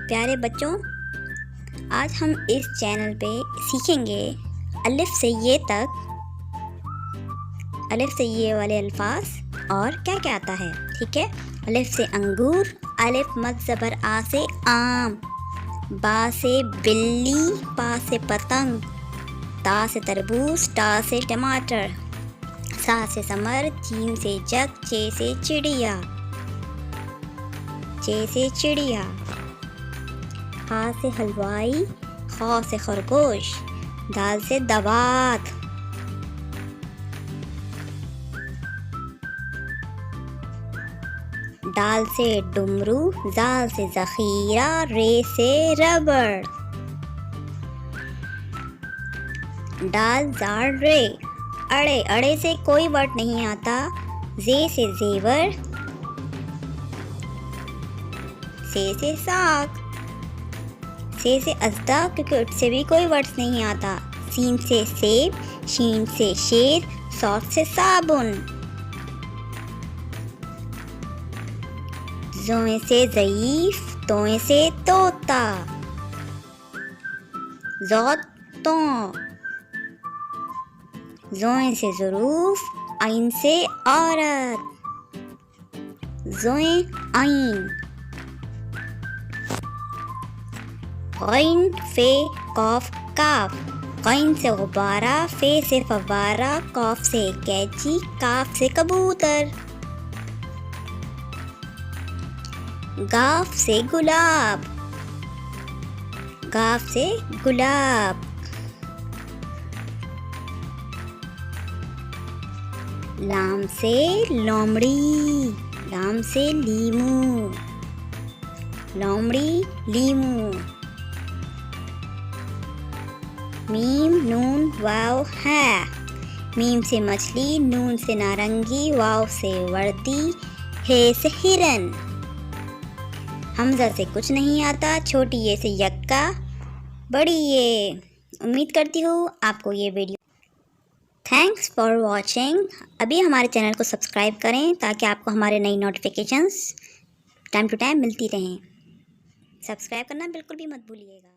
प्यारे बच्चों, आज हम इस चैनल पे सीखेंगे अलिफ से ये तक, अलिफ से ये वाले अल्फाज और क्या क्या आता है। ठीक है। अलिफ से अंगूर, अलिफ मद ज़बर आ से आम, बा से बिल्ली, पा से पतंग, ता से तरबूज, टा से टमाटर, सा से समर, जीम से जग, चे से चिड़िया, चे से चिड़िया, हा से हलवाई, खा से खरगोश, दाल से दवात, दाल से डुमरू, जाल से जखीरा, रे से रबड़, डाल जाड़ रे, अड़े, अड़े से कोई वर्ड नहीं आता, जे से जेवर, से साग, से अजदा क्योंकि उससे भी कोई वर्ड्स नहीं आता, सीन से सेब, शीन से शेर, सौत से साबुन, जोए से ज़ईफ, तोए से तोता, ज़ौत तो, जोए से ज़रूफ, आइन से औरत, जोए आइन, ग़ैन फे कॉफ काफ, ग़ैन से गुब्बारा, फे से फव्वारा, कॉफ से कैची, काफ से कबूतर, गाफ से गुलाब, गाफ से गुलाब, लाम से लोमड़ी, लाम से लीमू, लोमड़ी लीमू, मीम नून वाव है, मीम से मछली, नून से नारंगी, वाव से वर्दी, हे से हिरन, हमजा से कुछ नहीं आता, छोटी ये से यक्का, बड़ी ये। उम्मीद करती हूँ आपको ये वीडियो। Thanks for watching. अभी हमारे चैनल को सब्सक्राइब करें ताकि आपको हमारे नई नोटिफिकेशंस टाइम टू टाइम मिलती रहें। सब्सक्राइब करना बिल्कुल भी मत भूलिएगा।